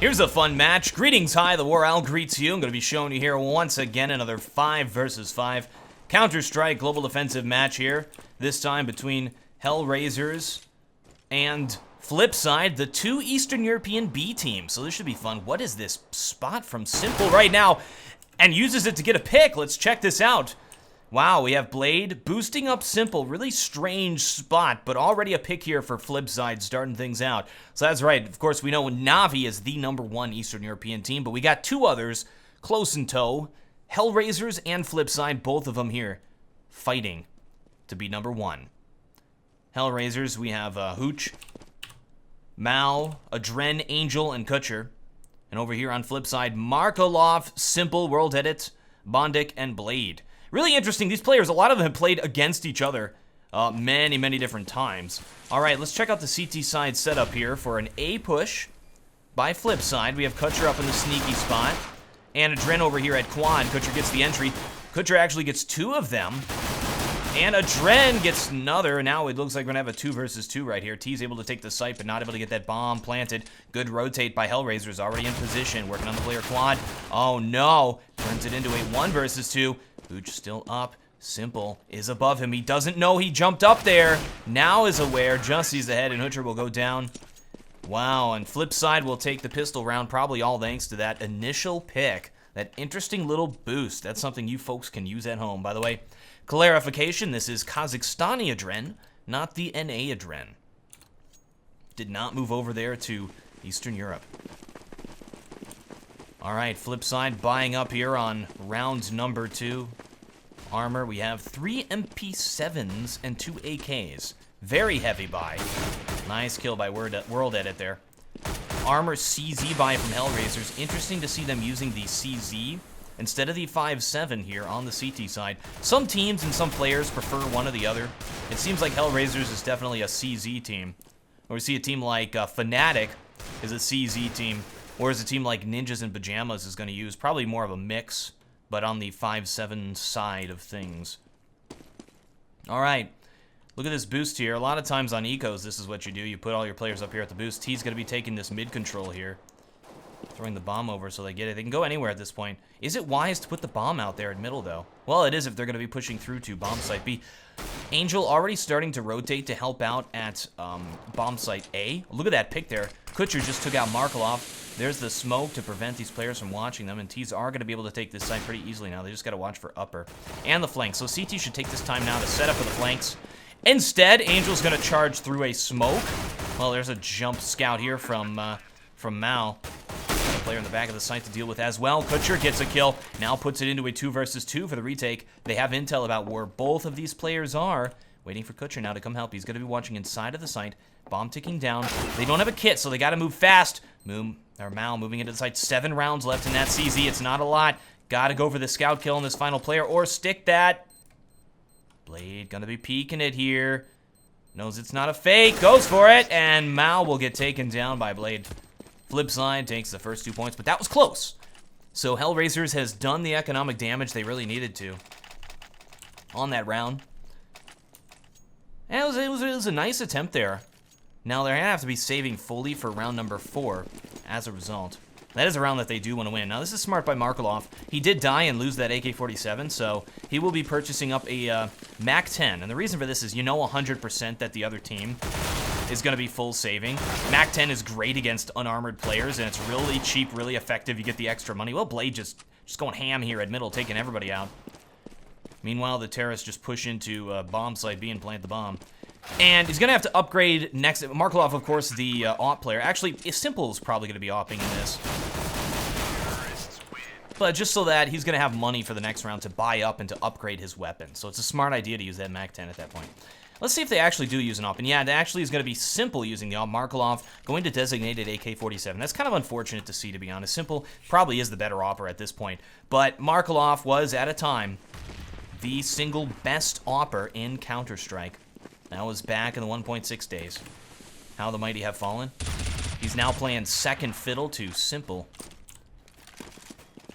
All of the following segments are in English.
Here's a fun match. Greetings, hi, TheWarOwl greets you. I'm going to be showing you here once again another 5 versus 5 Counter-Strike global offensive match here. This time between Hellraisers and Flipside, the two Eastern European B teams. So this should be fun. What is this spot from Simple right now? And uses it to get a pick. Let's check this out. Wow, we have Blade boosting up Simple. Really strange spot, but already a pick here for Flipside starting things out. So that's right. Of course, we know Na'Vi is the #1 Eastern European team, but we got two others close in tow. Hellraisers and Flipside, both of them here fighting to be #1. Hellraisers, we have Hooch, Mal, Adren, Angel, and Kutcher. And over here on Flipside, Markolov, Simple, World Edit, Bondic, and Blade. Really interesting. These players, a lot of them have played against each other many different times. All right, let's check out the CT side setup here for an A push by Flipside. We have Kutcher up in the sneaky spot. And Adren over here at quad. Kutcher gets the entry. Kutcher actually gets 2 of them. And Adren gets another. And now it looks like we're going to have a 2 versus 2 right here. T's able to take the site, but not able to get that bomb planted. Good rotate by Hellraisers, already in position, working on the player quad. Oh no, turns it into a 1 versus 2. Hooch still up. Simple is above him. He doesn't know he jumped up there. Now is aware. Just sees ahead, and Hoocher will go down. Wow, and Flipside will take the pistol round, probably all thanks to that initial pick. That interesting little boost. That's something you folks can use at home. By the way, clarification, this is Kazakhstani Adren, not the NA Adren. Did not move over there to Eastern Europe. All right, Flipside buying up here on round number 2. Armor, we have 3 MP7s and 2 AKs. Very heavy buy. Nice kill by World Edit there. Armor CZ buy from Hellraisers. Interesting to see them using the CZ instead of the 5.7 here on the CT side. Some teams and some players prefer one or the other. It seems like Hellraisers is definitely a CZ team. Or we see a team like Fnatic is a CZ team. Whereas a team like Ninjas in Pajamas is going to use probably more of a mix, but on the 5.7 side of things. All right. Look at this boost here. A lot of times on ecos, this is what you do. You put all your players up here at the boost. T's going to be taking this mid control here. Throwing the bomb over so they get it. They can go anywhere at this point. Is it wise to put the bomb out there in middle, though? Well, it is if they're going to be pushing through to bomb site B. Angel already starting to rotate to help out at bomb site A. Look at that pick there. Kutcher just took out Markolov. There's the smoke to prevent these players from watching them, and T's are going to be able to take this site pretty easily now. They just got to watch for upper and the flank. So CT should take this time now to set up for the flanks. Instead, Angel's going to charge through a smoke. Well, there's a jump scout here from Mal. Got a player in the back of the site to deal with as well. Kutcher gets a kill. Now puts it into a 2 versus 2 for the retake. They have intel about where both of these players are. Waiting for Kutcher now to come help. He's going to be watching inside of the site. Bomb ticking down. They don't have a kit, so they got to move fast. Mal moving into the site. 7 rounds left in that CZ. It's not a lot. Got to go for the scout kill on this final player or stick that. Blade going to be peeking it here. Knows it's not a fake. Goes for it. And Mal will get taken down by Blade. Flipside takes the first 2 points, but that was close. So Hellraisers has done the economic damage they really needed to on that round. And it was a nice attempt there. Now they're going to have to be saving fully for round number 4 as a result. That is a round that they do want to win. Now this is smart by Markolov. He did die and lose that AK-47, so he will be purchasing up a MAC-10. And the reason for this is you know 100% that the other team is going to be full saving. MAC-10 is great against unarmored players, and it's really cheap, really effective. You get the extra money. Well, Blade just going ham here at middle, taking everybody out. Meanwhile, the terrorists just push into bomb site B and plant the bomb. And he's going to have to upgrade next. Markolov, of course, the AWP player. Actually, Simple is probably going to be AWPing in this. But just so that he's going to have money for the next round to buy up and to upgrade his weapon. So it's a smart idea to use that MAC-10 at that point. Let's see if they actually do use an AWP. And yeah, it actually is going to be Simple using the AWP. Markolov going to designated AK-47. That's kind of unfortunate to see, to be honest. Simple probably is the better AWPer at this point. But Markolov was, at a time, the single best AWPer in Counter-Strike. That was back in the 1.6 days. How the mighty have fallen. He's now playing second fiddle to Simple.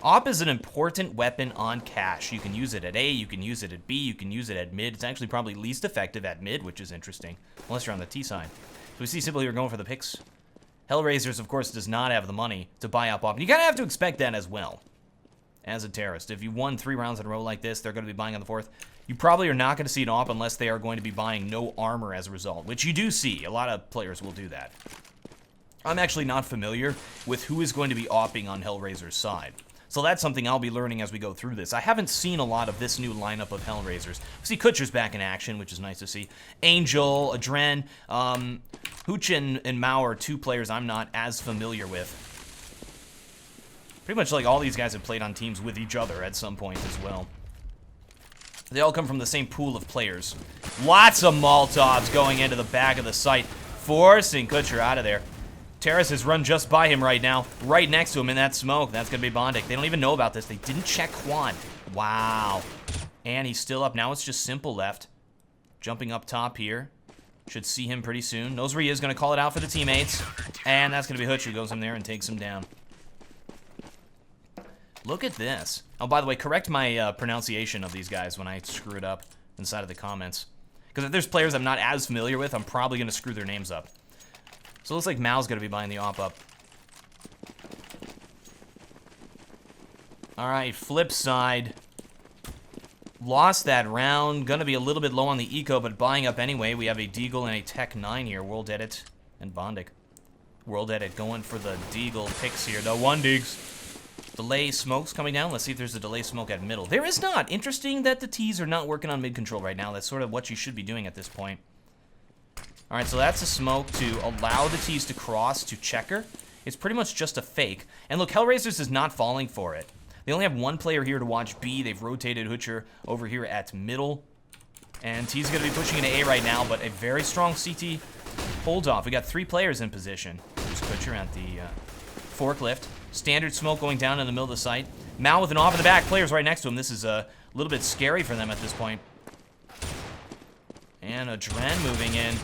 AWP is an important weapon on cache. You can use it at A, you can use it at B, you can use it at mid. It's actually probably least effective at mid, which is interesting. Unless you're on the T side. So we see Simple here going for the picks. Hellraisers, of course, does not have the money to buy up op. You kind of have to expect that as well. As a terrorist, if you won 3 rounds in a row like this, they're going to be buying on the 4th. You probably are not going to see an op unless they are going to be buying no armor as a result, which you do see. A lot of players will do that. I'm actually not familiar with who is going to be opping on Hellraiser's side. So that's something I'll be learning as we go through this. I haven't seen a lot of this new lineup of Hellraisers. See, Kutcher's back in action, which is nice to see. Angel, Adren, Hooch and Mao are 2 players I'm not as familiar with. Pretty much like all these guys have played on teams with each other at some point as well. They all come from the same pool of players. Lots of Molotovs going into the back of the site, forcing Kutcher out of there. Terrace has run just by him right now, right next to him in that smoke. That's going to be Bondic. They don't even know about this. They didn't check Quan. Wow. And he's still up. Now it's just Simple left. Jumping up top here. Should see him pretty soon. Knows where he is. Going to call it out for the teammates. And that's going to be Hutch who goes in there and takes him down. Look at this. Oh, by the way, correct my pronunciation of these guys when I screw it up inside of the comments. Because if there's players I'm not as familiar with, I'm probably going to screw their names up. So it looks like Mao's going to be buying the op up. All right, flip side. Lost that round. Going to be a little bit low on the eco, but buying up anyway. We have a Deagle and a Tech 9 here. World Edit and Bondic. World Edit going for the Deagle picks here. The 1 Deags. Delay smokes coming down. Let's see if there's a delay smoke at middle. There is not. Interesting that the T's are not working on mid control right now. That's sort of what you should be doing at this point. All right, so that's a smoke to allow the T's to cross to checker. It's pretty much just a fake. And look, Hellraisers is not falling for it. They only have 1 player here to watch B. They've rotated Hutcher over here at middle. And T's going to be pushing into A right now, but a very strong CT hold off. We got 3 players in position. There's Hutcher at the forklift. Standard smoke going down in the middle of the site. Mao with an off in the back. Players right next to him. This is a little bit scary for them at this point. And Adren moving in.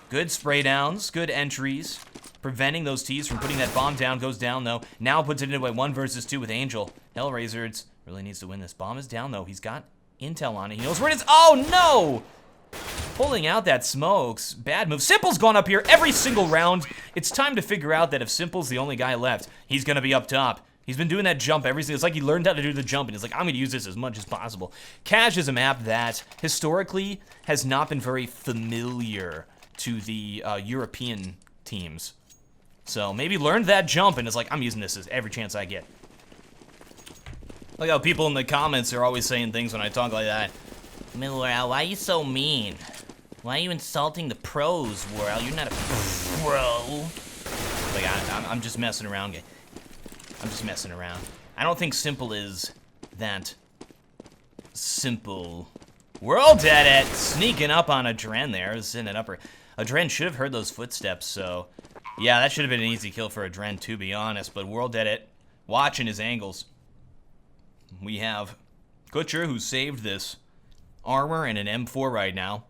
Good spray downs. Good entries. Preventing those T's from putting that bomb down. Goes down, though. Now puts it into a 1 versus 2 with Angel. Hellraisers really needs to win this. Bomb is down, though. He's got intel on it. He knows where it is. Oh, no! Pulling out that smokes. Bad move. Simple's gone up here every single round. It's time to figure out that if Simple's the only guy left, he's going to be up top. He's been doing that jump every single... It's like he learned how to do the jump, and he's like, I'm going to use this as much as possible. Cash is a map that, historically, has not been very familiar to the European teams. So maybe learned that jump, and is like, I'm using this as every chance I get. Look how people in the comments are always saying things when I talk like that. WarOwl, why are you so mean? Why are you insulting the pros, WarOwl? You're not a pro. Like, I'm just messing around. I'm just messing around. I don't think Simple is that simple. World Edit sneaking up on Adren there. Sending it upper. Adren should have heard those footsteps, so... Yeah, that should have been an easy kill for Adren, to be honest. But World Edit watching his angles. We have Kutcher, who saved this armor and an M4 right now.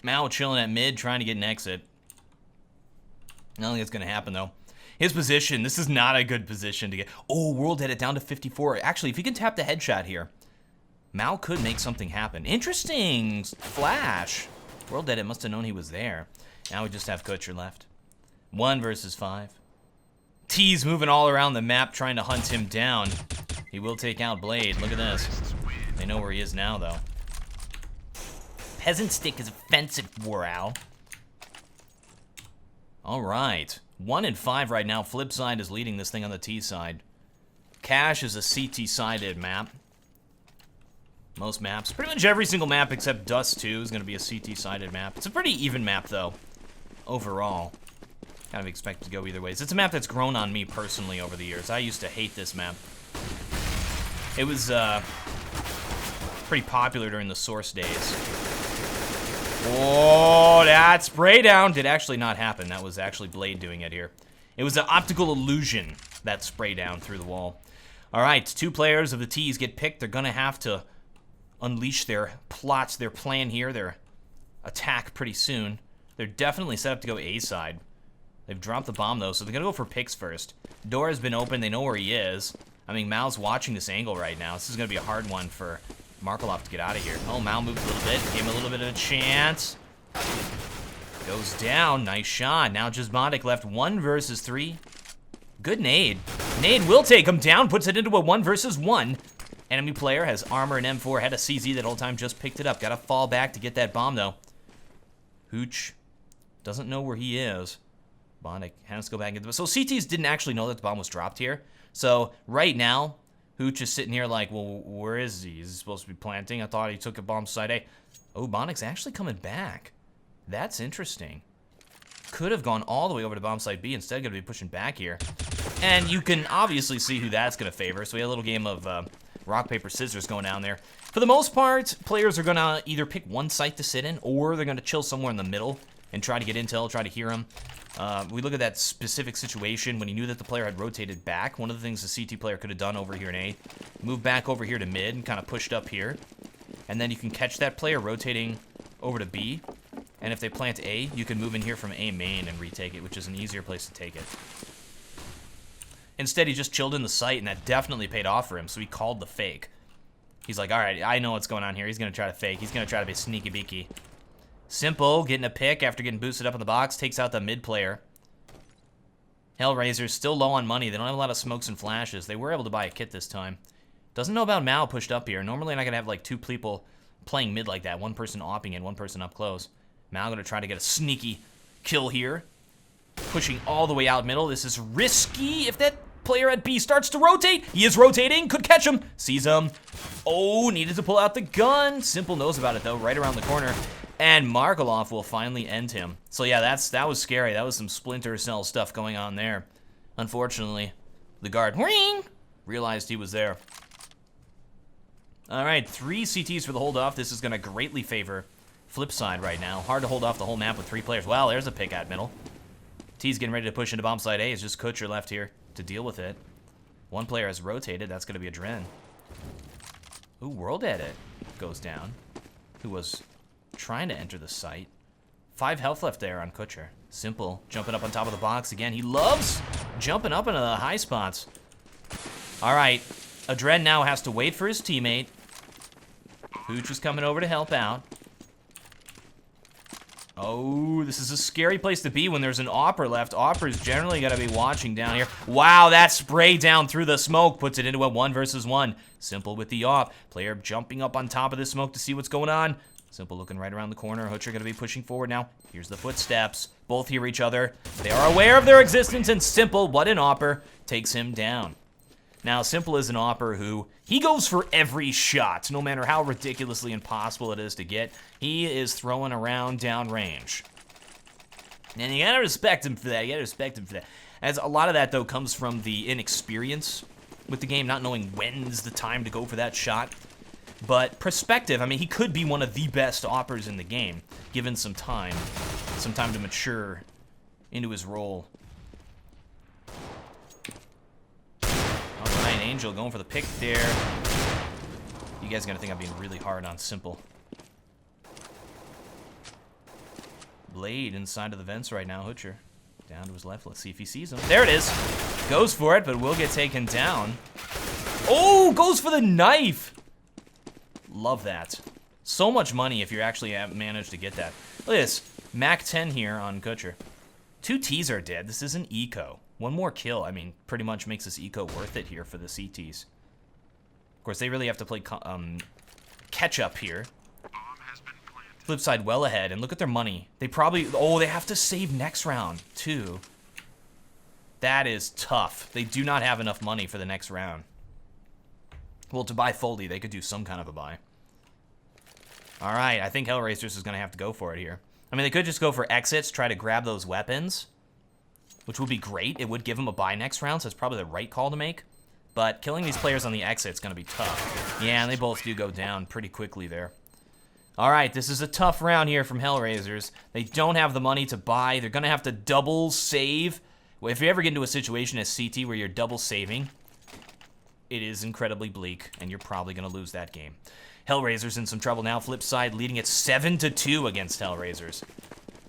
Mao chilling at mid, trying to get an exit. I don't think it's going to happen, though. His position, this is not a good position to get. Oh, World Edit down to 54. Actually, if he can tap the headshot here, Mao could make something happen. Interesting flash. World Edit must have known he was there. Now we just have Kutcher left. 1 versus 5. T's moving all around the map trying to hunt him down. He will take out Blade. Look at this. They know where he is now, though. Peasant stick is offensive, WarOwl. All right. 1 and 5 right now. Flipside is leading this thing on the T side. Cash is a CT-sided map. Most maps. Pretty much every single map except Dust 2 is going to be a CT-sided map. It's a pretty even map, though, overall. Kind of expect to go either ways. It's a map that's grown on me personally over the years. I used to hate this map. It was pretty popular during the Source days. Oh, that spray down did actually not happen. That was actually Blade doing it here. It was an optical illusion, that spray down through the wall. All right, 2 players of the T's get picked. They're going to have to unleash their plots, their plan here, their attack pretty soon. They're definitely set up to go A side. They've dropped the bomb, though, so they're going to go for picks first. Door has been open. They know where he is. I mean, Mao's watching this angle right now. This is going to be a hard one for Markelov to get out of here. Oh, Mao moved a little bit. Gave him a little bit of a chance. Goes down. Nice shot. Now Jasmodic left 1 versus 3. Good nade. Nade will take him down. Puts it into a 1 versus 1. Enemy player has armor and M4. Had a CZ that whole time. Just picked it up. Got to fall back to get that bomb, though. Hooch doesn't know where he is. Bondic has to go back into the... So CTs didn't actually know that the bomb was dropped here. So right now, Hooch is sitting here like, well, where is he? Is he supposed to be planting? I thought he took a bomb side A. Oh, Bondic's actually coming back. That's interesting. Could have gone all the way over to bomb site B. Instead, going to be pushing back here. And you can obviously see who that's going to favor. So we had a little game of rock, paper, scissors going down there. For the most part, players are going to either pick one site to sit in, or they're going to chill somewhere in the middle and try to get intel, try to hear him. We look at that specific situation when he knew that the player had rotated back. One of the things the CT player could have done over here in A, move back over here to mid and kind of pushed up here. And then you can catch that player rotating over to B. And if they plant A, you can move in here from A main and retake it, which is an easier place to take it. Instead, he just chilled in the site, and that definitely paid off for him, so he called the fake. He's like, all right, I know what's going on here. He's going to try to fake. He's going to try to be sneaky beaky. Simple, getting a pick after getting boosted up in the box, takes out the mid player. Hellraisers still low on money. They don't have a lot of smokes and flashes. They were able to buy a kit this time. Doesn't know about Mao pushed up here. Normally, I'm not going to have like 2 people playing mid like that. One person opping in, one person up close. Mao going to try to get a sneaky kill here. Pushing all the way out middle. This is risky. If that player at B starts to rotate, he is rotating. Could catch him. Sees him. Oh, needed to pull out the gun. Simple knows about it, though, right around the corner. And Markelov will finally end him. So, yeah, that was scary. That was some Splinter Cell stuff going on there. Unfortunately, the guard realized he was there. All right, 3 CTs for the hold off. This is going to greatly favor Flipside right now. Hard to hold off the whole map with 3 players. Wow, there's a pick at middle. T's getting ready to push into bomb side A. It's just Kutcher left here to deal with it. One player has rotated. That's going to be a Dren. Ooh, World Edit goes down. Who was trying to enter the site. 5 health left there on Kutcher. Simple, jumping up on top of the box again. He loves jumping up into the high spots. All right, Adren now has to wait for his teammate. Hooch is coming over to help out. Oh, this is a scary place to be when there's an Opper left. Opper's generally got to be watching down here. Wow, that spray down through the smoke puts it into a 1 versus 1. Simple with the op. Player jumping up on top of the smoke to see what's going on. Simple looking right around the corner. Hutcher going to be pushing forward now. Here's the footsteps. Both hear each other. They are aware of their existence, and Simple, what an Opper, takes him down. Now, Simple is an Opper who, he goes for every shot, no matter how ridiculously impossible it is to get. He is throwing around downrange. And you gotta respect him for that. You gotta respect him for that. As a lot of that, though, comes from the inexperience with the game, not knowing when's the time to go for that shot. But perspective, I mean, he could be one of the best Oppers in the game, given some time to mature into his role. Alright, Angel going for the pick there. You guys are gonna think I'm being really hard on Simple. Blade inside of the vents right now, Hutcher. Down to his left, let's see if he sees him. There it is! Goes for it, but will get taken down. Oh, goes for the knife! Love that. So much money if you actually manage to get that. Look at this. Mac 10 here on Kutcher. 2 T's are dead. This is an eco. One more kill, I mean, pretty much makes this eco worth it here for the CTs. Of course, they really have to play catch up here. Flipside well ahead, and look at their money. They probably, oh, they have to save next round, too. That is tough. They do not have enough money for the next round. Well, to buy Foldy, they could do some kind of a buy. All right, I think Hellraisers is going to have to go for it here. I mean, they could just go for exits, try to grab those weapons, which would be great. It would give them a buy next round, so it's probably the right call to make. But killing these players on the exit is going to be tough. Yeah, and they both do go down pretty quickly there. All right, this is a tough round here from Hellraisers. They don't have the money to buy. They're going to have to double save. If you ever get into a situation as CT where you're double saving, it is incredibly bleak, and you're probably going to lose that game. Hellraisers in some trouble now. Flipside leading it 7-2 against Hellraisers.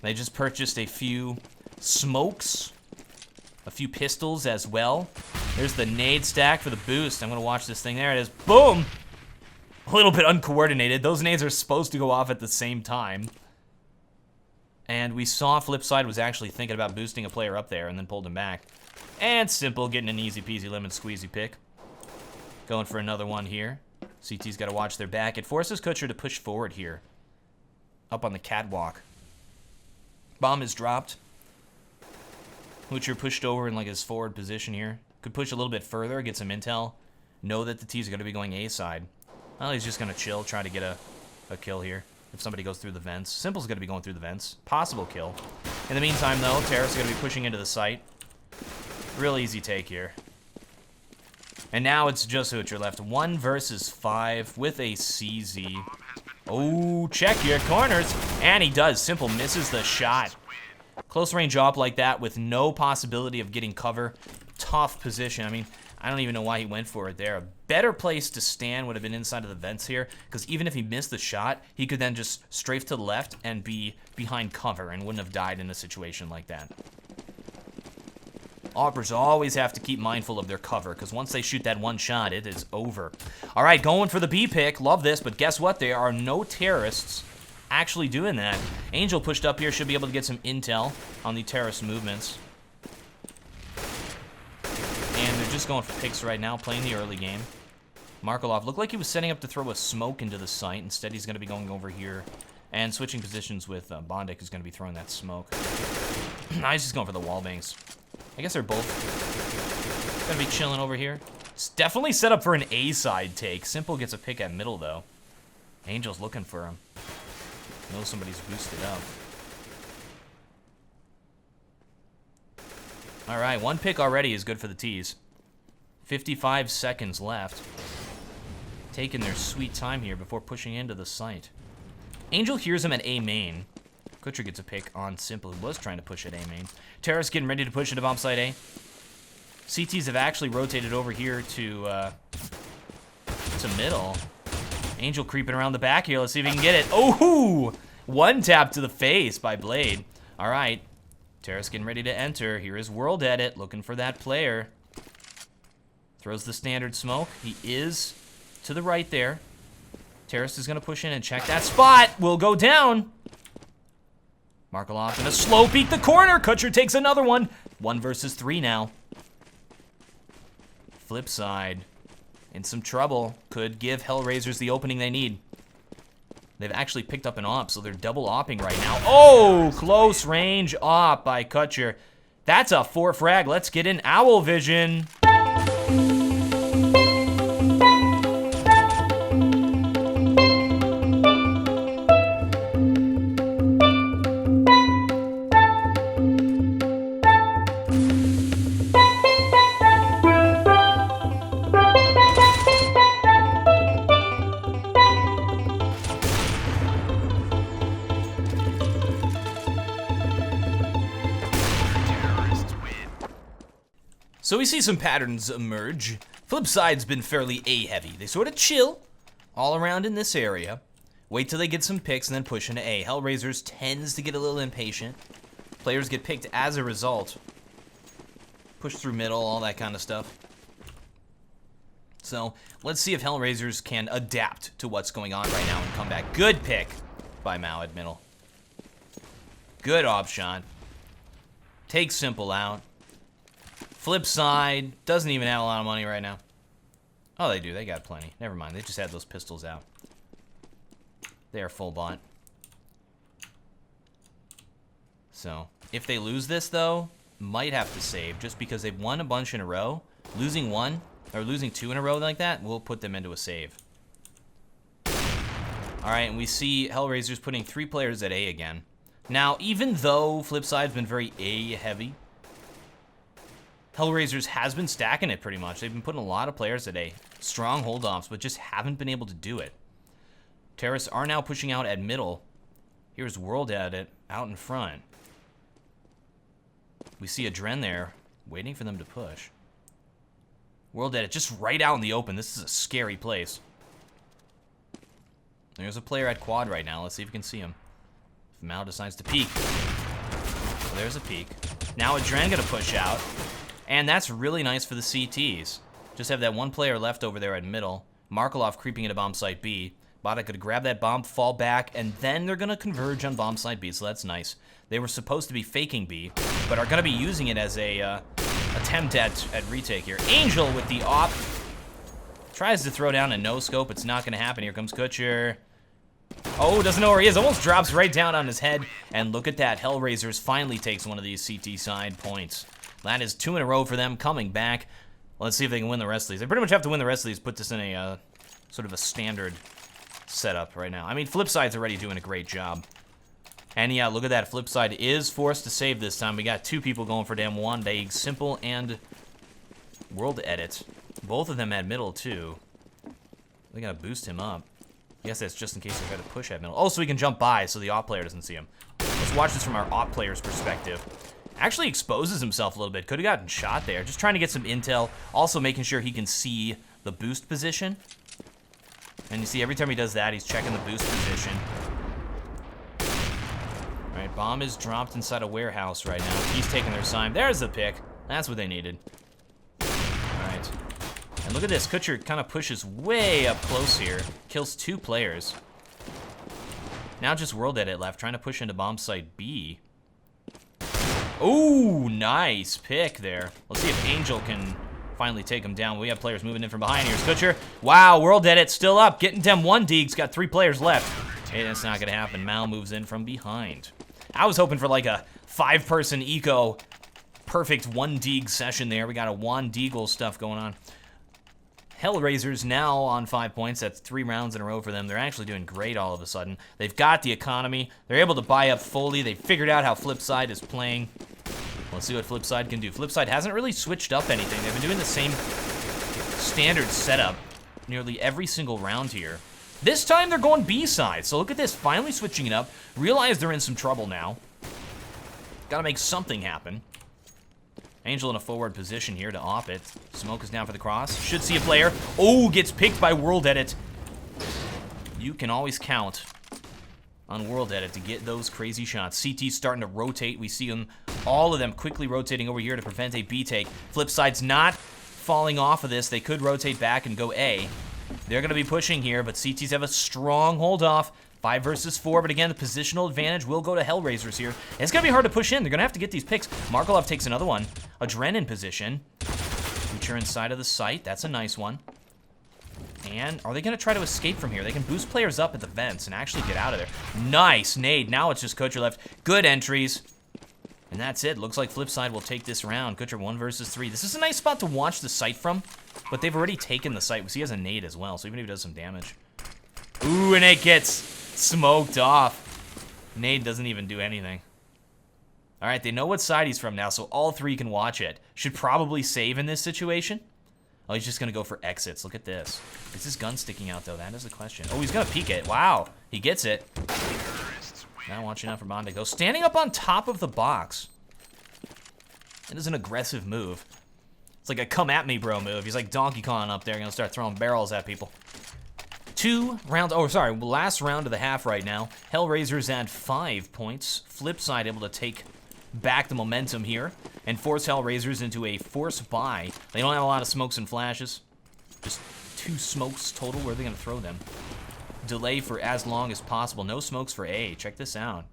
They just purchased a few smokes, a few pistols as well. There's the nade stack for the boost. I'm going to watch this thing. There it is. Boom! A little bit uncoordinated. Those nades are supposed to go off at the same time. And we saw Flipside was actually thinking about boosting a player up there and then pulled him back. And Simple getting an easy peasy lemon squeezy pick. Going for another one here. CT's got to watch their back. It forces Kutcher to push forward here. Up on the catwalk. Bomb is dropped. Kutcher pushed over in like his forward position here. Could push a little bit further, get some intel. Know that the T's are going to be going A side. Well, he's just going to chill, try to get a kill here. If somebody goes through the vents. Simple's going to be going through the vents. Possible kill. In the meantime, though, Terrace is going to be pushing into the site. Real easy take here. And now it's just Hoocher left. 1 versus 5 with a CZ. Oh, check your corners. And he does. Simple misses the shot. Close range op like that with no possibility of getting cover. Tough position. I mean, I don't even know why he went for it there. A better place to stand would have been inside of the vents here, because even if he missed the shot, he could then just strafe to the left and be behind cover and wouldn't have died in a situation like that. Oppers always have to keep mindful of their cover, because once they shoot that one shot, it is over. All right, going for the B pick. Love this, but guess what? There are no terrorists actually doing that. Angel pushed up here, should be able to get some intel on the terrorist movements. And they're just going for picks right now, playing the early game. Markelov looked like he was setting up to throw a smoke into the site. Instead, he's going to be going over here and switching positions with Bondik, who's going to be throwing that smoke. Now he's just going for the wall bangs. I guess they're both going to be chilling over here. It's definitely set up for an A-side take. Simple gets a pick at middle, though. Angel's looking for him. Knows somebody's boosted up. All right, 1 pick already is good for the T's. 55 seconds left. Taking their sweet time here before pushing into the site. Angel hears him at A main. Kutcher gets a pick on Simple, who was trying to push at A main. Terrace getting ready to push into bomb site A. CTs have actually rotated over here to middle. Angel creeping around the back here. Let's see if he can get it. Oh, 1 tap to the face by Blade. All right. Terrace getting ready to enter. Here is World Edit, looking for that player. Throws the standard smoke. He is to the right there. Terrace is going to push in and check that spot. Will go down. Markelov gonna slow peek the corner. Kutcher takes another one. 1 versus 3 now. Flipside in some trouble. Could give Hellraisers the opening they need. They've actually picked up an op, so they're double opping right now. Oh, close range op by Kutcher. That's a 4 frag. Let's get in Owl Vision. So we see some patterns emerge. Flipside's been fairly A-heavy. They sort of chill all around in this area. Wait till they get some picks and then push into A. Hellraisers tends to get a little impatient. Players get picked as a result. Push through middle, all that kind of stuff. So let's see if Hellraisers can adapt to what's going on right now and come back. Good pick by Mao at middle. Good op shot. Takes Simple out. Flipside doesn't even have a lot of money right now. Oh, they do. They got plenty. Never mind. They just had those pistols out. They are full bought. So, if they lose this, though, might have to save just because they've won a bunch in a row. Losing 1 or losing 2 in a row like that will put them into a save. All right, and we see Hellraisers putting 3 players at A again. Now, even though Flipside's been very A-heavy, Hellraisers has been stacking it pretty much. They've been putting a lot of players at A. Strong hold-offs, but just haven't been able to do it. Terrace are now pushing out at middle. Here's World Edit out in front. We see a Dren there, waiting for them to push. World Edit just right out in the open. This is a scary place. There's a player at quad right now. Let's see if we can see him. If Mao decides to peek. Well, there's a peek. Now a Dren gonna push out. And that's really nice for the CTs. Just have that 1 player left over there at middle. Markelov creeping into bomb site B. Bada could grab that bomb, fall back, and then they're going to converge on bomb side B, so that's nice. They were supposed to be faking B, but are going to be using it as a attempt at retake here. Angel with the op. Tries to throw down a no-scope. It's not going to happen. Here comes Kutcher. Oh, doesn't know where he is. Almost drops right down on his head. And look at that. Hellraisers finally takes one of these CT side points. That is 2 in a row for them coming back. Let's see if they can win the rest of these. They pretty much have to win the rest of these. Put this in a sort of a standard setup right now. I mean, Flipside's already doing a great job. And yeah, look at that. Flipside is forced to save this time. We got 2 people going for damn one. They Simple and World Edit. Both of them at middle, too. They gotta boost him up. I guess that's just in case they try to push at middle. Oh, so he can jump by so the op player doesn't see him. Let's watch this from our op player's perspective. Actually exposes himself a little bit. Could have gotten shot there. Just trying to get some intel. Also making sure he can see the boost position. And you see every time he does that, he's checking the boost position. Alright, bomb is dropped inside a warehouse right now. He's taking their sign. There's the pick. That's what they needed. Alright. And look at this. Kutcher kind of pushes way up close here. Kills 2 players. Now just World Edit left, trying to push into bomb site B. Ooh, nice pick there. Let's see if Angel can finally take him down. We have players moving in from behind. Here's Kutcher. Wow, World Edit still up. Getting them 1 Deegs. Got 3 players left. Hey, that's not going to happen. Mal moves in from behind. I was hoping for like a 5-person eco. Perfect 1 Deeg session there. We got a 1 Deagle stuff going on. Hellraisers now on 5 points. That's 3 rounds in a row for them. They're actually doing great all of a sudden. They've got the economy. They're able to buy up fully. They figured out how Flipside is playing. Let's see what Flipside can do. Flipside hasn't really switched up anything. They've been doing the same standard setup nearly every single round here. This time they're going B-side. So look at this, finally switching it up. Realize they're in some trouble now. Gotta make something happen. Angel in a forward position here to off it. Smoke is down for the cross. Should see a player. Oh, gets picked by World Edit. You can always count on World Edit to get those crazy shots. CT's starting to rotate. We see them, all of them quickly rotating over here to prevent a B take. Flipside's not falling off of this. They could rotate back and go A. They're going to be pushing here, but CTs have a strong hold off. 5 versus 4, but again, the positional advantage will go to Hellraisers here. It's going to be hard to push in. They're going to have to get these picks. Markolov takes another one. Adren in position. Future inside of the site. That's a nice one. And are they going to try to escape from here? They can boost players up at the vents and actually get out of there. Nice nade. Now it's just Kutcher left. Good entries. And that's it. Looks like Flipside will take this round. Kutcher 1 versus 3. This is a nice spot to watch the site from, but they've already taken the site. We see he has a nade as well, so even if he does some damage. Ooh, and it gets smoked off. Nade doesn't even do anything. All right, they know what side he's from now, so all 3 can watch it. Should probably save in this situation. Oh, he's just going to go for exits. Look at this. Is his gun sticking out, though? That is the question. Oh, he's going to peek it. Wow, he gets it. Now watching out for Bond to go. Standing up on top of the box. It is an aggressive move. It's like a come at me, bro move. He's like Donkey Kong up there, going to start throwing barrels at people. 2 rounds, oh sorry, last round of the half right now. Hellraisers at 5 points. Flipside able to take back the momentum here and force Hellraisers into a forced buy. They don't have a lot of smokes and flashes. Just 2 smokes total. Where are they going to throw them? Delay for as long as possible. No smokes for A. Check this out.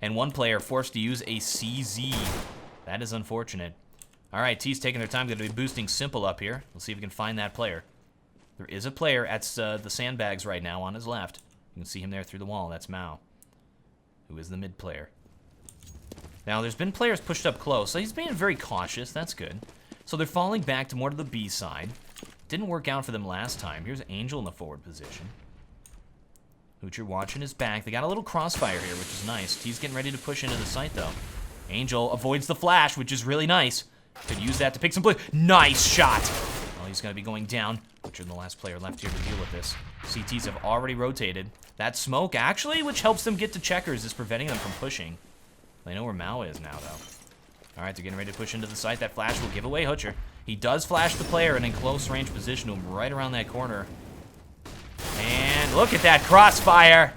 And 1 player forced to use a CZ. That is unfortunate. All right, T's taking their time. Going to be boosting Simple up here. Let's see if we can find that player. There is a player at the sandbags right now on his left. You can see him there through the wall. That's Mao, who is the mid player. Now, there's been players pushed up close, so he's being very cautious. That's good. So they're falling back to more to the B side. Didn't work out for them last time. Here's Angel in the forward position. Hoocher watching his back. They got a little crossfire here, which is nice. T's getting ready to push into the site, though. Angel avoids the flash, which is really nice. Could use that to pick some play. Nice shot! Well, he's going to be going down. Hoocher, the last player left here to deal with this. CTs have already rotated. That smoke, actually, which helps them get to checkers, is preventing them from pushing. They know where Mao is now, though. All right, they're getting ready to push into the site. That flash will give away Hoocher. He does flash the player and in close range position to him right around that corner. And look at that crossfire.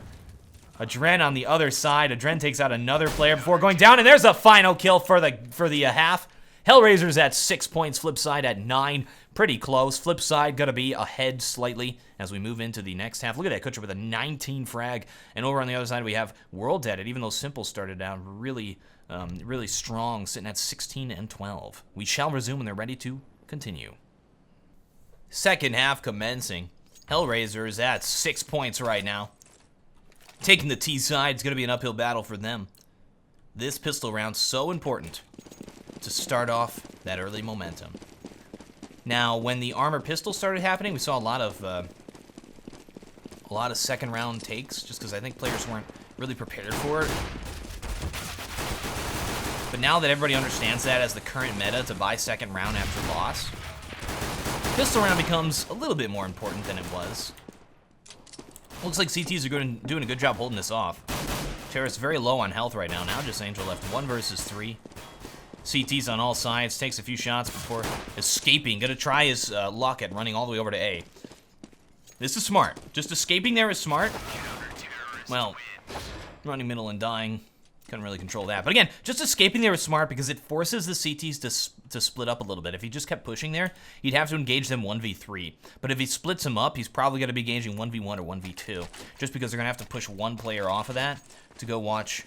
Adren on the other side. Adren takes out another player before going down, and there's a final kill for the half. Hellraisers at 6 points, Flipside at 9. Pretty close. Flipside going to be ahead slightly as we move into the next half. Look at that Kutcher with a 19 frag. And over on the other side, we have World Edit, even though Simple started out really strong, sitting at 16 and 12. We shall resume when they're ready to continue. Second half commencing. Hellraisers at 6 points right now. Taking the T side, it's going to be an uphill battle for them. This pistol round's so important to start off that early momentum. Now, when the armor pistol started happening, we saw a lot of second round takes, just because I think players weren't really prepared for it. But now that everybody understands that as the current meta to buy second round after loss, pistol round becomes a little bit more important than it was. Looks like CTs are doing a good job holding this off. Terrace very low on health right now. Now just Angel left 1 versus 3. CT's on all sides, takes a few shots before escaping. Gonna try his luck at running all the way over to A. This is smart. Just escaping there is smart. Well, running middle and dying, couldn't really control that. But again, just escaping there is smart because it forces the CTs to split up a little bit. If he just kept pushing there, he'd have to engage them 1v3. But if he splits them up, he's probably gonna be engaging 1v1 or 1v2, just because they're gonna have to push one player off of that to go watch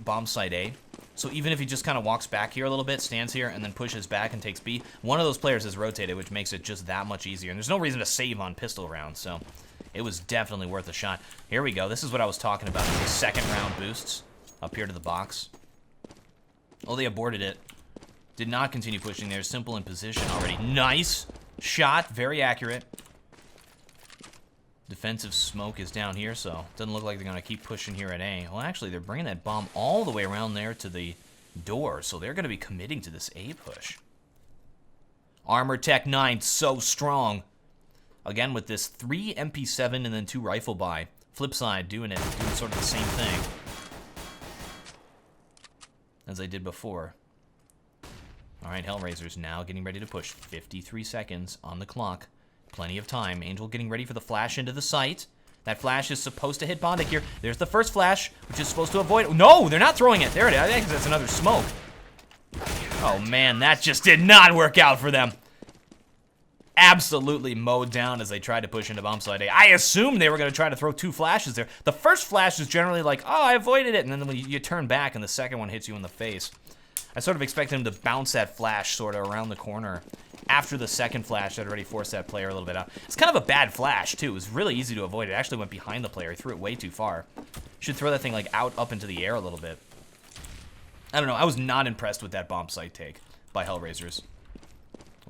bomb site A. So even if he just kind of walks back here a little bit, stands here, and then pushes back and takes B, one of those players is rotated, which makes it just that much easier. And there's no reason to save on pistol rounds, so it was definitely worth a shot. Here we go. This is what I was talking about, these second round boosts up here to the box. Oh, they aborted it. Did not continue pushing there. Simple in position already. Nice shot. Very accurate. Defensive smoke is down here, so it doesn't look like they're going to keep pushing here at A. Well, actually, they're bringing that bomb all the way around there to the door, so they're going to be committing to this A push. Armor Tech 9, so strong. Again, with this 3 MP7 and then 2 rifle buy. Flipside doing sort of the same thing as they did before. All right, Hellraisers now getting ready to push. 53 seconds on the clock. Plenty of time. Angel getting ready for the flash into the site. That flash is supposed to hit Bondic here. There's the first flash, which is supposed to avoid... No, they're not throwing it. There it is. I think that's another smoke. Oh, man, that just did not work out for them. Absolutely mowed down as they tried to push into bomb site A. I assumed they were going to try to throw 2 flashes there. The first flash is generally like, oh, I avoided it. And then when you turn back and the second one hits you in the face. I sort of expected him to bounce that flash sort of around the corner after the second flash that already forced that player a little bit out. It's kind of a bad flash, too. It was really easy to avoid. It actually went behind the player. He threw it way too far. Should throw that thing, like, out up into the air a little bit. I don't know. I was not impressed with that bomb site take by Hellraisers.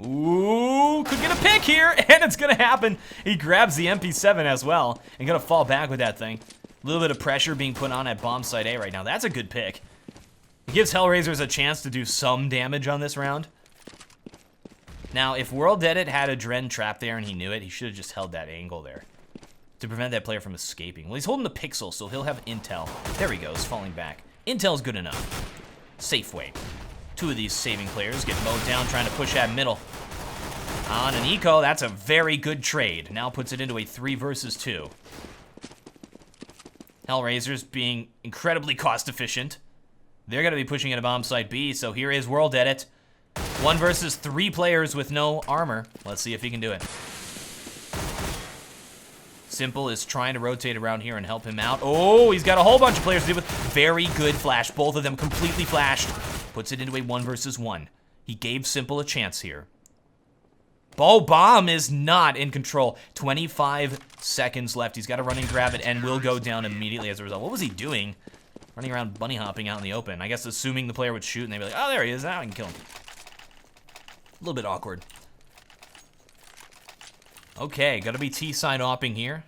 Ooh, could get a pick here, and it's going to happen. He grabs the MP7 as well and going to fall back with that thing. A little bit of pressure being put on at bomb site A right now. That's a good pick. It gives Hellraisers a chance to do some damage on this round. Now, if World Edit had a Dren trap there and he knew it, he should have just held that angle there to prevent that player from escaping. Well, he's holding the pixel, so he'll have intel. There he goes, falling back. Intel's good enough. Safe way. 2 of these saving players get mowed down trying to push that middle. On an eco, that's a very good trade. Now puts it into a 3 versus 2. Hellraisers being incredibly cost efficient. They're going to be pushing into bomb site B, so here is World Edit. 1 versus 3 players with no armor. Let's see if he can do it. Simple is trying to rotate around here and help him out. Oh, he's got a whole bunch of players to deal with. Very good flash. Both of them completely flashed. Puts it into a 1 versus 1. He gave Simple a chance here. Bomb is not in control. 25 seconds left. He's got to run and grab it and will go down immediately as a result. What was he doing? Running around bunny hopping out in the open. I guess assuming the player would shoot and they'd be like, oh, there he is. Now I can kill him. A little bit awkward. Okay, gotta be T-side opping here.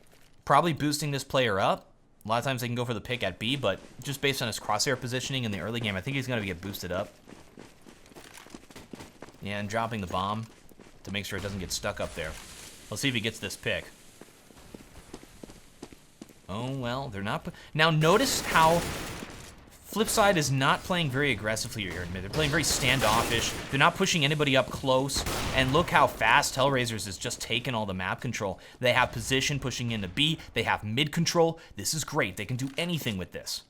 Probably boosting this player up. A lot of times they can go for the pick at B, but just based on his crosshair positioning in the early game, I think he's gonna get boosted up. Yeah, and dropping the bomb to make sure it doesn't get stuck up there. Let's see if he gets this pick. Oh, well, they're not... Now, notice how Flipside is not playing very aggressively here. They're playing very standoffish. They're not pushing anybody up close. And look how fast Hellraisers has just taken all the map control. They have position pushing into B. They have mid control. This is great. They can do anything with this.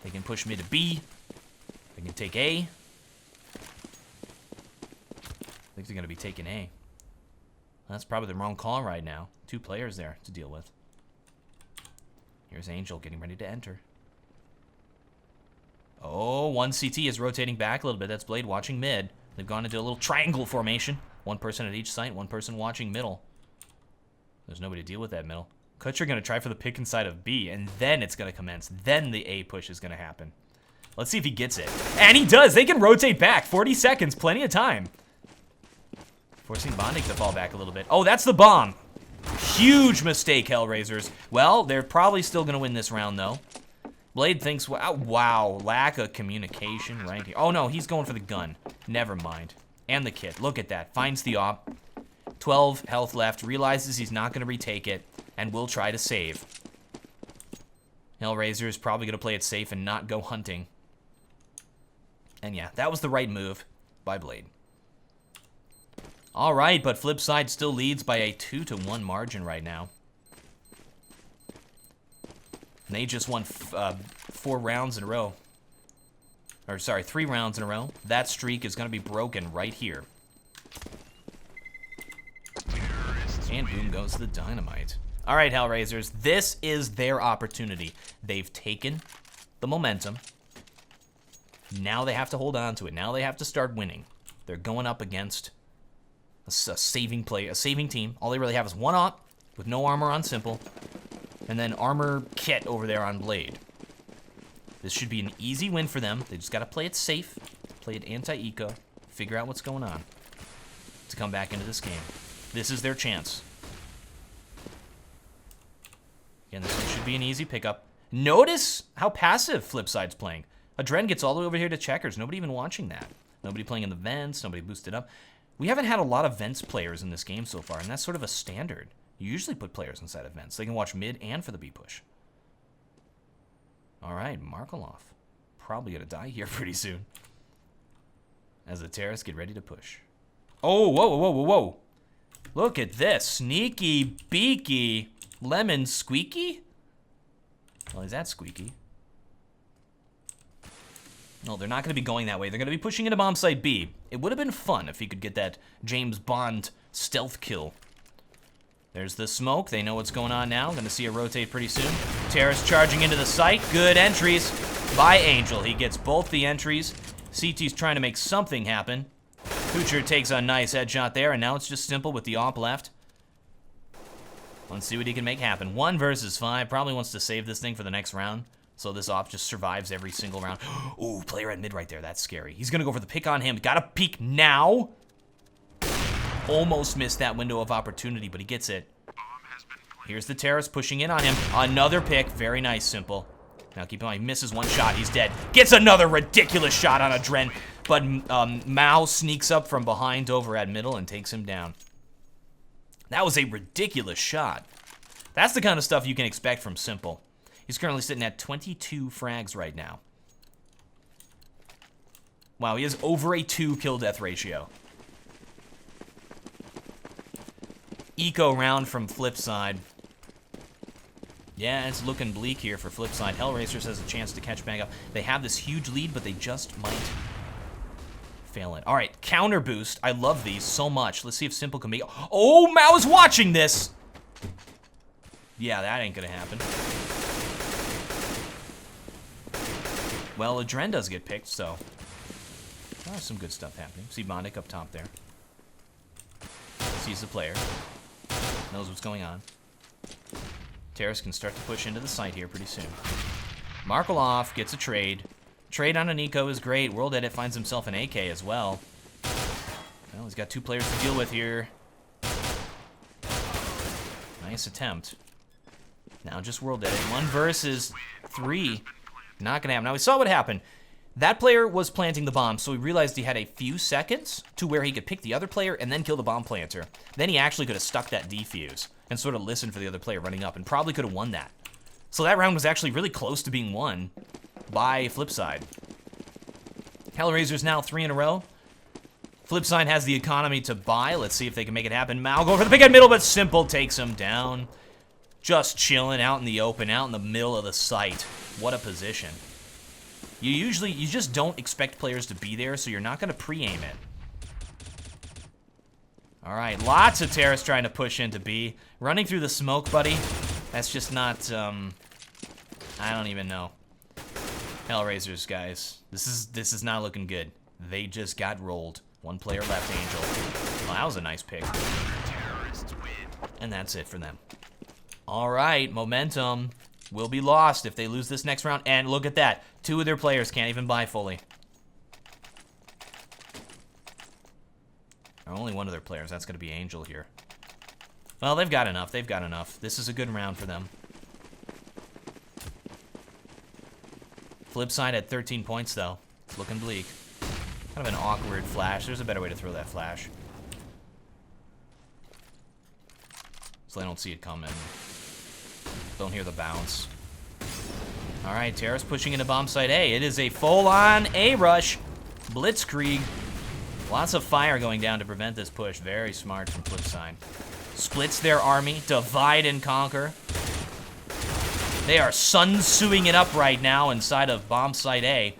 They can push mid to B. They can take A. think they're going to be taking A. That's probably the wrong call right now. 2 players there to deal with. Here's Angel getting ready to enter. Oh, one CT is rotating back a little bit. That's Blade watching mid. They've gone into a little triangle formation. 1 person at each site, 1 person watching middle. There's nobody to deal with that middle. Kutcher going to try for the pick inside of B, and then it's going to commence. Then the A push is going to happen. Let's see if he gets it. And he does. They can rotate back. 40 seconds. Plenty of time. Forcing Bondic to fall back a little bit. Oh, that's the bomb. Huge mistake, Hellraisers. Well, they're probably still going to win this round, though. Blade thinks, wow, lack of communication right here. Oh, no, he's going for the gun. Never mind. And the kit. Look at that. Finds the op. 12 health left. Realizes he's not going to retake it. And will try to save. Hellraiser is probably going to play it safe and not go hunting. And yeah, that was the right move by Blade. All right, but Flipside still leads by a 2-1 margin right now. And they just won 4 rounds in a row. Or sorry, 3 rounds in a row. That streak is going to be broken right here. And boom goes the dynamite. All right, Hellraisers, this is their opportunity. They've taken the momentum. Now they have to hold on to it. Now they have to start winning. They're going up against a saving team. All they really have is 1 op with no armor on Simple, and then armor kit over there on Blade. This should be an easy win for them. They just got to play it safe, play it anti-eco, figure out what's going on to come back into this game. This is their chance. Again, this one should be an easy pickup. Notice how passive Flipside's playing. Adren gets all the way over here to checkers. Nobody even watching that. Nobody playing in the vents. Nobody boosted up. We haven't had a lot of vents players in this game so far, and that's sort of a standard. You usually put players inside of vents. They can watch mid and for the B push. All right, Markelov. Probably going to die here pretty soon. As the terrorists get ready to push. Oh, whoa, whoa, whoa, whoa. Look at this. Sneaky, beaky, lemon squeaky? Well, is that squeaky? No, they're not going to be going that way. They're going to be pushing into bomb site B. It would have been fun if he could get that James Bond stealth kill. There's the smoke. They know what's going on now. Going to see it rotate pretty soon. Terrace charging into the site. Good entries by Angel. He gets both the entries. CT's trying to make something happen. Kucher takes a nice headshot there, and now it's just Simple with the op left. Let's see what he can make happen. 1 versus 5. Probably wants to save this thing for the next round. So this op just survives every single round. Ooh, player at mid right there. That's scary. He's going to go for the pick on him. Got to peek now. Almost missed that window of opportunity, but he gets it. Here's the terrorist pushing in on him. Another pick. Very nice, Simple. Now keep in mind, he misses 1 shot. He's dead. Gets another ridiculous shot on Adren. But Mao sneaks up from behind over at middle and takes him down. That was a ridiculous shot. That's the kind of stuff you can expect from Simple. He's currently sitting at 22 frags right now. Wow, he has over a 2 kill death ratio. Eco round from Flipside. Yeah, it's looking bleak here for Flipside. Hellraisers has a chance to catch back up. They have this huge lead, but they just might fail it. All right, counter boost. I love these so much. Let's see if Simple can make... Oh, Mao's watching this! Yeah, that ain't gonna happen. Well, Adren does get picked, so... There's some good stuff happening. See Bondic up top there. Sees the player. Knows what's going on. Terrace can start to push into the site here pretty soon. Markelov gets a trade. Trade on an eco is great. World Edit finds himself an AK as well. Well, he's got 2 players to deal with here. Nice attempt. Now just World Edit. 1 versus 3. Not gonna happen. Now we saw what happened. That player was planting the bomb, so he realized he had a few seconds to where he could pick the other player and then kill the bomb planter. Then he actually could have stuck that defuse and sort of listened for the other player running up and probably could have won that. So that round was actually really close to being won by Flipside. Hellraiser's now 3 in a row. Flipside has the economy to buy. Let's see if they can make it happen. Mao go for the pick at middle, but Simple takes him down. Just chilling out in the open, out in the middle of the site. What a position. You just don't expect players to be there, so you're not going to pre-aim it. All right, lots of terrorists trying to push into B. Running through the smoke, buddy. That's just not, I don't even know. Hellraisers, guys. This is not looking good. They just got rolled. One player left, Angel. Well, that was a nice pick. And that's it for them. All right, momentum will be lost if they lose this next round. And look at that. 2 of their players can't even buy fully. Or only 1 of their players. That's going to be Angel here. Well, they've got enough. They've got enough. This is a good round for them. Flip side at 13 points, though. It's looking bleak. Kind of an awkward flash. There's a better way to throw that flash. So they don't see it coming. Don't hear the bounce. All right, Terrace pushing into bomb site A. It is a full-on A rush. Blitzkrieg. Lots of fire going down to prevent this push. Very smart from Flipside. Splits their army. Divide and conquer. They are Sun Tzuing it up right now inside of bomb site A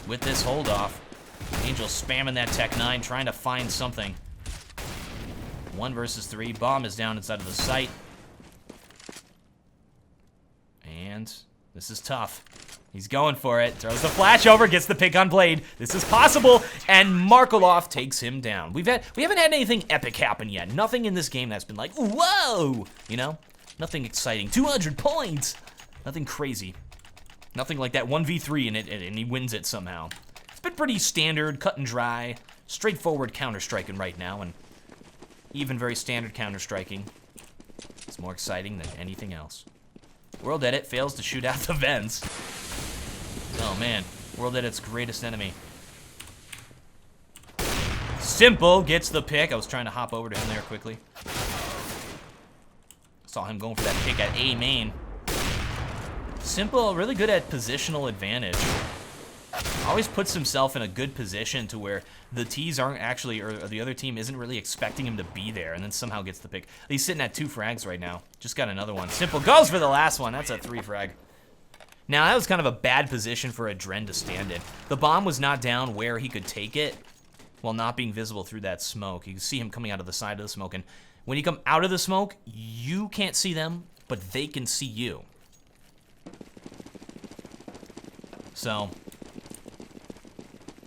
with this hold-off. Angel spamming that Tech 9, trying to find something. 1 versus 3. Bomb is down inside of the site. And this is tough. He's going for it. Throws the flash over, gets the pick on Blade. This is possible, and Markelov takes him down. We haven't had anything epic happen yet. Nothing in this game that's been like, whoa! You know? Nothing exciting. 200 points! Nothing crazy. Nothing like that 1v3 and he wins it somehow. It's been pretty standard, cut and dry, straightforward counter-striking right now, and even very standard counter-striking. It's more exciting than anything else. World Edit fails to shoot out the vents. Oh man, World Edit's greatest enemy. Simple gets the pick. I was trying to hop over to him there quickly. Saw him going for that pick at A main. Simple, really good at positional advantage. Always puts himself in a good position to where the T's aren't actually, or the other team isn't really expecting him to be there, and then somehow gets the pick. He's sitting at 2 frags right now. Just got another one. Simple goes for the last one. That's a 3 frag. Now, that was kind of a bad position for Adren to stand in. The bomb was not down where he could take it while not being visible through that smoke. You can see him coming out of the side of the smoke, and when you come out of the smoke, you can't see them, but they can see you. So,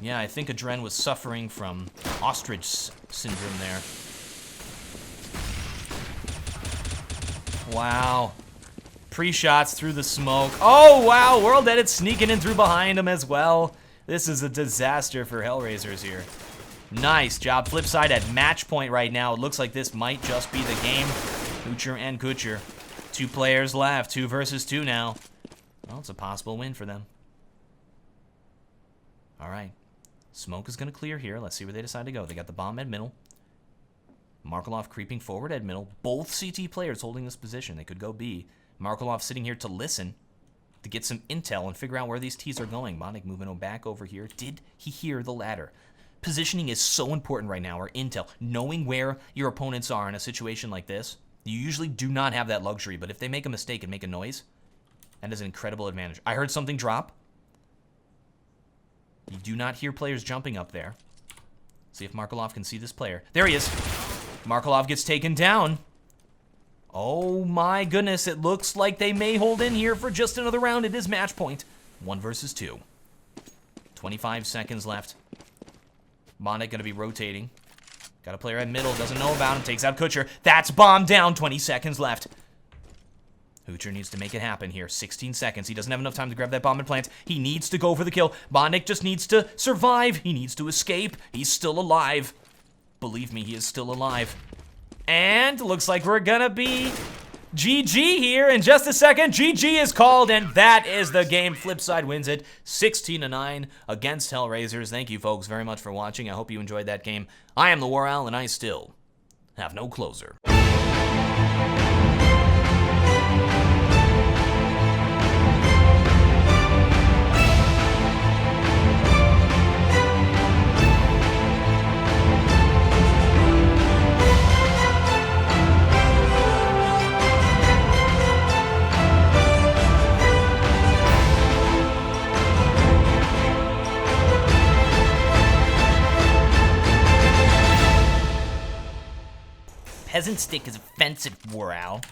yeah, I think Adren was suffering from ostrich syndrome there. Wow. Pre-shots through the smoke. Oh, wow, World Edit sneaking in through behind him as well. This is a disaster for Hellraisers here. Nice job. Flip side at match point right now. It looks like this might just be the game. Kucher and Kucher. 2 players left. 2 versus 2 now. Well, it's a possible win for them. All right. Smoke is going to clear here. Let's see where they decide to go. They got the bomb at middle. Markelov creeping forward at middle. Both CT players holding this position. They could go B. Markelov sitting here to listen, to get some intel and figure out where these T's are going. Bonnick moving back over here. Did he hear the ladder? Positioning is so important right now, or intel. Knowing where your opponents are in a situation like this. You usually do not have that luxury, but if they make a mistake and make a noise, that is an incredible advantage. I heard something drop. You do not hear players jumping up there. See if Markelov can see this player. There he is. Markelov gets taken down. Oh my goodness, it looks like they may hold in here for just another round. It is match point. 1 versus 2. 25 seconds left. Bonnick gonna be rotating. Got a player at middle, doesn't know about him, takes out Kucher. That's bomb down, 20 seconds left. Kucher needs to make it happen here. 16 seconds. He doesn't have enough time to grab that bomb and plant. He needs to go for the kill. Bonnick just needs to survive. He needs to escape. He's still alive. Believe me, he is still alive. And looks like we're gonna be GG here in just a second. GG is called, and that is the game. Flipside wins it 16-9 against Hellraisers. Thank you, folks, very much for watching. I hope you enjoyed that game. I am the WarOwl, and I still have no closer. doesn't stick is offensive, WarOwl.